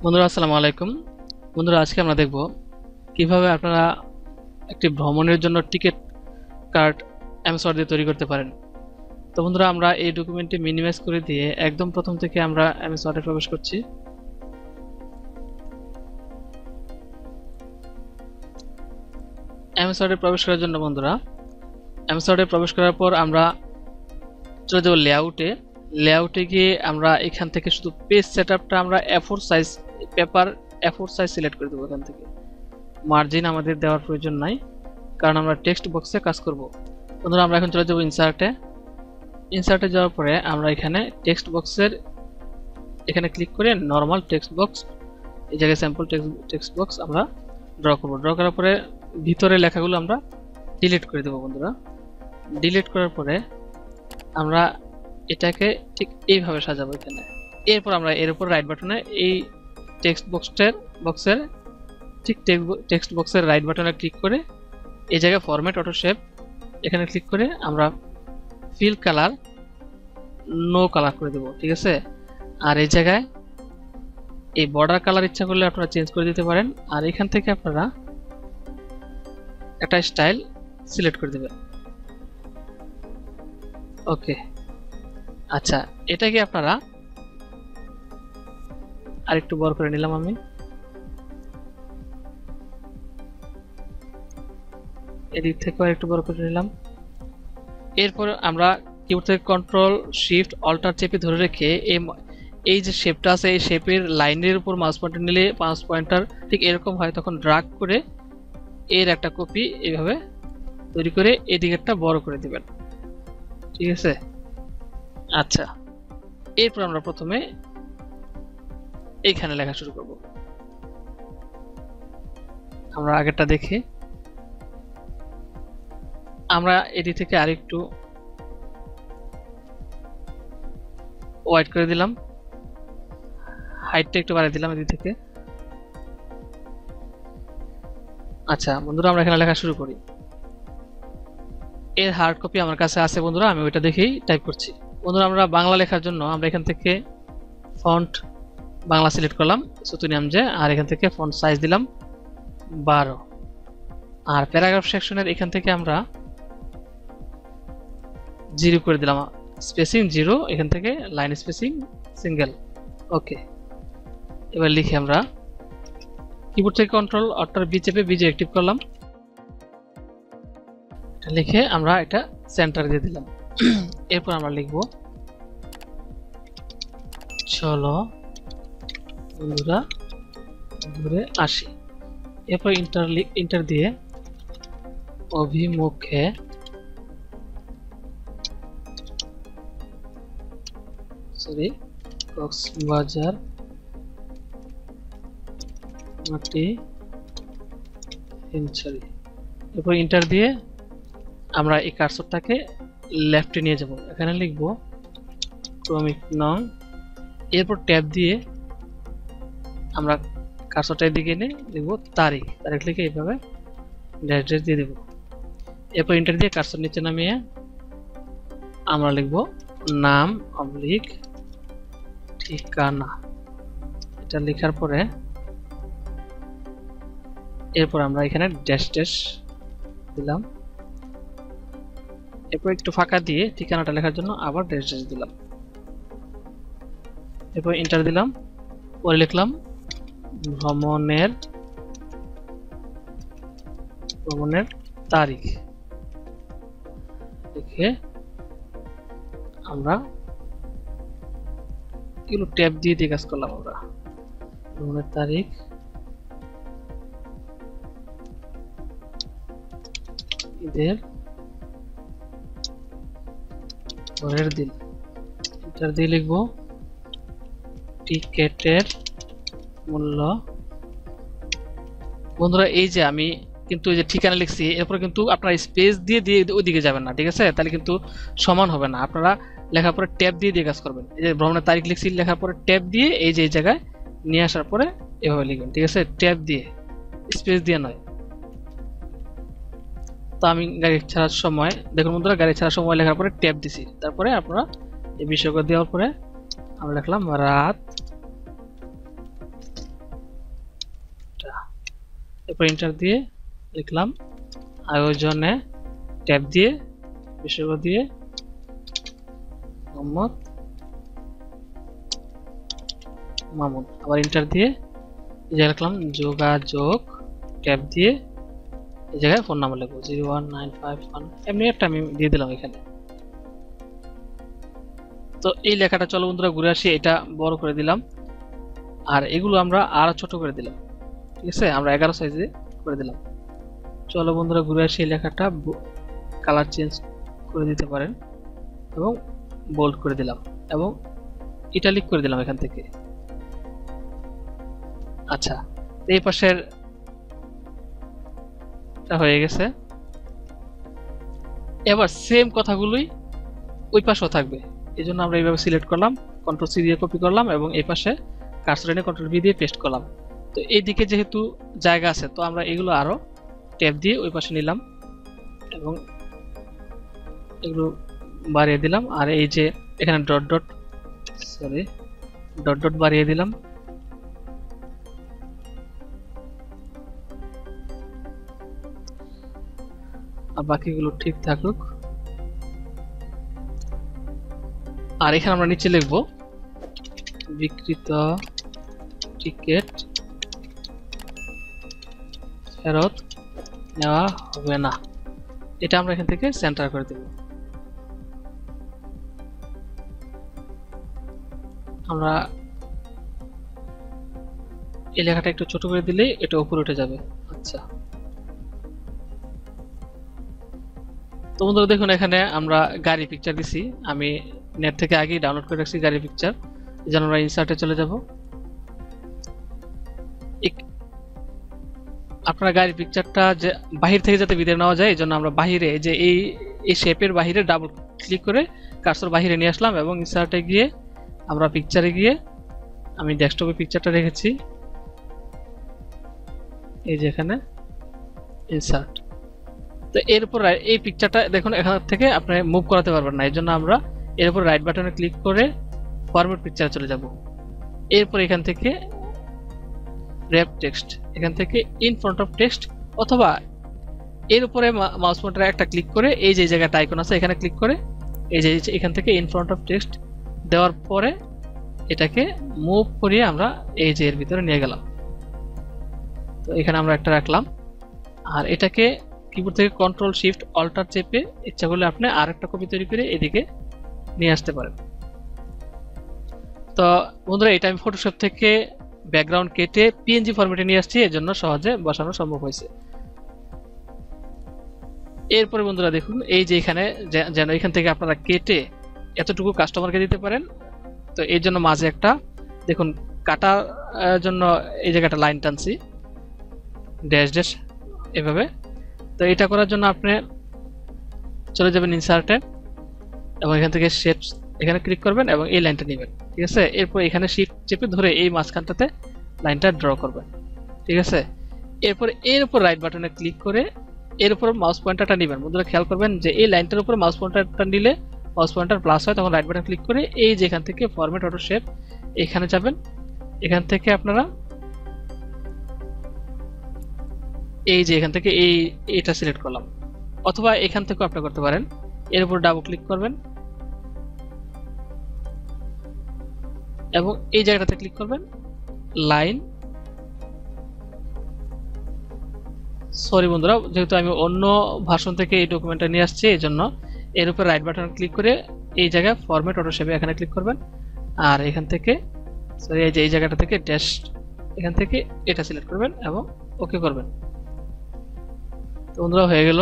বন্ধুরা আসসালামু আলাইকুম। বন্ধুরা আজকে আমরা দেখব কিভাবে আপনারা একটি ভ্রমণের জন্য টিকিট কার্ড এমএস ওয়ার্ড দিয়ে তৈরি করতে পারেন। তো বন্ধুরা আমরা এই ডকুমেন্টটি মিনিমাইজ করে দিয়ে একদম প্রথম থেকে আমরা এমএস ওয়ার্ডে প্রবেশ করছি। এমএস ওয়ার্ডে প্রবেশ করার জন্য বন্ধুরা এমএস ওয়ার্ডে প্রবেশ করার পর আমরা চলে যাব লেআউটে গিয়ে আমরা এখান থেকে শুধু পেজ সেটআপটা আমরা A4 size paper A4 size select করে দেবো। এখান থেকে মার্জিন আমাদের দেওয়ার প্রয়োজন নাই, কারণ আমরা টেক্সট বক্সে কাজ করব। বন্ধুরা আমরা এখন চলে যাব ইনসার্টে যাওয়ার পরে আমরা এখানে টেক্সট বক্সের এখানে ক্লিক করে নরমাল টেক্সট বক্স, এই জায়গায় স্যাম্পল টেক্সট বক্স আমরা ড্র করব। ড্র করার পরে ভিতরে লেখাগুলো আমরা ডিলিট করে দেবো। বন্ধুরা ডিলিট করার পরে আমরা এটাকে ঠিক এইভাবে সাজাবো এখানে। এরপর আমরা এর উপর রাইট বাটনে এই টেক্সট বক্সের ঠিক টেক্সট বক্সের রাইট বাটনে ক্লিক করে এই জায়গায় ফরম্যাট অটো শেপ এখানে ক্লিক করে আমরা ফিল কালার নো কালার করে দেব, ঠিক আছে। আর এই জায়গায় এই বর্ডার কালার ইচ্ছা করলে আপনারা চেঞ্জ করে দিতে পারেন। আর এখান থেকে আপনারা একটা স্টাইল সিলেক্ট করে দেবেন। ওকে, আচ্ছা এটাকে আপনারা আরেকটু বড় করে নিলাম, আমি এদিক থেকেও আরেকটু বড় করে নিলাম। এরপর আমরা কিবোর্ড থেকে কন্ট্রোল শিফট অল্টার চেপে ধরে রেখে এই যে শেপটা আছে এই শেপের লাইনের উপর মাউস পয়েন্টার নিলে মাউস পয়েন্টার ঠিক এরকম হয়, তখন ড্রাগ করে এর একটা কপি এইভাবে তৈরি করে এদিকেরটা বড় করে দিবেন, ঠিক আছে। আচ্ছা এরপর আমরা প্রথমে এইখানে লেখা শুরু করব। আমরা আগেরটা দেখি, আমরা এদিক থেকে আরেকটু হোয়াইট করে দিলাম, হাইটটা একটু বাড়িয়ে দিলাম এদিক থেকে। আচ্ছা বন্ধুরা আমরা এখানে লেখা শুরু করি। এর হার্ড কপি আমার কাছে আছে বন্ধুরা, আমি ওইটা দেখেই টাইপ করছি। বন্ধুরা আমরা বাংলা লেখার জন্য আমরা এখান থেকে ফন্ট বাংলা সিলেক্ট করলাম সুতুনিয়ামজে, আর এখান থেকে ফন্ট সাইজ দিলাম 12। আর প্যারাগ্রাফ সেকশনের এখান থেকে আমরা 0 করে দিলাম, স্পেসিং 0, এখান থেকে লাইন স্পেসিং সিঙ্গেল। ওকে, এবার লিখে আমরা কিবোর্ড থেকে কন্ট্রোল অল্টার বি চেপে বিজে অ্যাক্টিভ করলাম, এটা লিখে আমরা এটা সেন্টার দিয়ে দিলাম। এরপর আমরা লিখব চলো বন্ধুরা ঘুরে আসি। এরপর ইন্টার দিয়ে অভিমুখে কক্সবাজার মাটি হিমছড়ি। এরপর ইন্টার দিয়ে আমরা এই কার্সরটাকে লেফটে নিয়ে যাব, এখানে লিখব ক্রমিক নং। এরপর ট্যাব দিয়ে আমরা কার্সরটার দিকে এনে লিখব তারিখ লিখে এইভাবে ড্যাশ ড্যাশ দিয়ে দেব। এরপর ইন্টার দিয়ে কার্সর নিচে নামিয়ে আমরা লিখব নাম অবলিক ঠিকানা। এটা লেখার পরে এরপর আমরা এখানে ড্যাশ ড্যাশ দিলাম। এরপর একটু ফাঁকা দিয়ে ঠিকানাটা লেখার জন্য আবার ড্যাশ ড্যাশ দিলাম। এরপর এন্টার দিলাম, পরে লিখলাম ভ্রমণের তারিখ লিখে আমরা এগুলো ট্যাব দিয়ে কাজ করলাম। আমরা ভ্রমণের তারিখ, ঈদের পরের দিন। এন্টার দিয়ে লিখব টিকেটের মূল্য। বন্ধুরা এই যে আমি কিন্তু এই যে ঠিকানা লিখছি, এরপর কিন্তু আপনারা স্পেস দিয়ে ওইদিকে যাবেন না, ঠিক আছে, তাহলে কিন্তু সমান হবে না। আপনারা লেখার পরে ট্যাব দিয়ে কাজ করবেন। এই যে ভ্রমণের তারিখ লিখছি, লেখার পরে ট্যাব দিয়ে এই যে এই জায়গায় নিয়ে আসার পরে এভাবে লিখবেন, ঠিক আছে, ট্যাব দিয়ে, স্পেস দিয়ে নয়। তো আমি গাড়ি ছাড়ার সময় দেখুন বন্ধুরা, গাড়ি ছাড়ার সময় লেখার পরে ট্যাব দিছি, তারপরে আপনারা এই বিষয়টা দেওয়ার পরে আমরা লিখলাম রাত এরপর ইন্টার দিয়ে লিখলাম আয়োজনে ট্যাব দিয়ে বিসর্গ দিয়ে মোহাম্মদ মামুন, আবার ইন্টার দিয়ে এই জায়গায় লিখলাম যোগাযোগ ট্যাব দিয়ে এই জায়গায় ফোন নাম্বার লিখবো 01951 এমনি একটা আমি দিয়ে দিলাম এখানে। তো এই লেখাটা চলো বন্ধুরা ঘুরে আসি, এটা বড় করে দিলাম আর এগুলো আমরা আরো ছোট করে দিলাম, ঠিক আছে, আমরা 11 সাইজে করে দিলাম। চলো বন্ধুরা ঘুরে আসি, এই লেখাটা কালার চেঞ্জ করে দিতে পারেন এবং বোল্ড করে দিলাম এবং ইটালিক করে দিলাম এখান থেকে। আচ্ছা, এই পাশের হয়ে গেছে। এবার সেম কথাগুলোই ওই পাশেও থাকবে, এই জন্য আমরা এইভাবে সিলেক্ট করলাম, কন্ট্রোল সি দিয়ে কপি করলাম এবং এই পাশে কার্সর এনে কন্ট্রোল ভি দিয়ে পেস্ট করলাম। তো এইদিকে যেহেতু জায়গা আছে তো আমরা এগুলো আরো ট্যাব দিয়ে ওই পাশে নিলাম এবং এগুলো বাড়িয়ে দিলাম। আর এই যে এখানে ডট ডট বাড়িয়ে দিলাম। আর বাকিগুলো ঠিক থাকুক। আর এখানে আমরা নিচে লিখবো বিক্রিত টিকিট ফেরত নেওয়া হবে না, এটা আমরা এখান থেকে সেন্টার করে দেব। আমরা এই লেখাটা একটু ছোট করে দিলেই এটা উপরে উঠে যাবে। আচ্ছা, তো বন্ধুরা দেখুন এখানে আমরা গাড়ি পিকচার দিছি, আমি নেট থেকে আগেই ডাউনলোড করে রাখছি গাড়ি পিকচার। এই জন্য আমরা ইনসার্টে চলে যাব। আপনারা গাড়ি পিকচারটা যে বাহির থেকে যাতে ভিতরে নেওয়া যায় এই জন্য আমরা বাহিরে যে এই শেপের বাহিরে ডাবল ক্লিক করে কার্সর বাহিরে নিয়ে আসলাম এবং ইনসার্টে গিয়ে আমরা পিকচারে গিয়ে আমি ডেস্কটপে পিকচারটা রেখেছি, এই যে এখানে ইনসার্ট। তো এর উপর এই পিকচারটা দেখুন এখান থেকে আপনি মুভ করাতে পারবেন না, এই জন্য আমরা এর উপর রাইট বাটনে ক্লিক করে ফরম্যাট পিকচারে চলে যাব। এরপর এখান থেকে র্যাপ টেক্সট, এখান থেকে ইন ফ্রন্ট অফ টেক্সট, অথবা এর উপরে মাউস পয়েন্টার একটা ক্লিক করে এই যে জায়গাটা আইকন আছে এখানে ক্লিক করে এই যে এখান থেকে ইন ফ্রন্ট অফ টেক্সট দেওয়ার পরে এটাকে মুভ করিয়ে আমরা এই যে এর ভিতরে নিয়ে গেলাম। তো এখানে আমরা একটা রাখলাম আর এটাকে কিবোর্ড থেকে কন্ট্রোল শিফট অল্টার চেপে ইচ্ছা করলে আপনি আরেকটা কপি তৈরি করে এদিকে নিয়ে আসতে পারেন। তো বন্ধুরা এটা আমি ফটোশপ থেকে ব্যাকগ্রাউন্ড কেটে পিএনজি ফরম্যাটে নিয়ে আসছি, এর জন্য সহজে বসানো সম্ভব হয়েছে। এরপরে বন্ধুরা দেখুন এই যে এখানে যেন এখান থেকে আপনারা কেটে এতটুকু কাস্টমারকে দিতে পারেন। তো এর জন্য মাঝে একটা দেখুন কাটার জন্য এই জায়গাটা লাইন টানছি ড্যাশ ড্যাশ এভাবে। তো এটা করার জন্য আপনি চলে যাবেন ইনসার্টে এবং এখান থেকে শেপস এখানে ক্লিক করবেন এবং এই লাইনটা নেবেন, ঠিক আছে। এরপর এখানে শিফট চেপে ধরে এই মাঝখানটাতে লাইনটা ড্র করবেন, ঠিক আছে। এরপর এর উপর রাইট বাটনে ক্লিক করে এর উপর মাউস পয়েন্টারটা নেবেন। বন্ধুরা খেয়াল করবেন যে এই লাইনটার উপর মাউস পয়েন্টারটা নিলে মাউস পয়েন্টার প্লাস হয়, তখন রাইট বাটন ক্লিক করে এই যে এখান থেকে ফরম্যাট অটো শেপ এখানে যাবেন। এখান থেকে আপনারা এই যে এখান থেকে এইটা সিলেক্ট করলাম, অথবা এখান থেকেও আপনি করতে পারেন। এর উপর ডাবল ক্লিক করবেন এবং এই জায়গাটাতে ক্লিক করবেন লাইন। সরি বন্ধুরা, যেহেতু আমি অন্য ভার্সন থেকে এই ডকুমেন্টটা নিয়ে আসছি এই জন্য এর উপর রাইট বাটন ক্লিক করে এই জায়গায় ফরম্যাট অটো শেপে এখানে ক্লিক করবেন আর এখান থেকে সরি এই যে এই জায়গাটা থেকে ড্যাশ এখান থেকে এটা সিলেক্ট করবেন এবং ওকে করবেন। তো বন্ধুরা হয়ে গেল।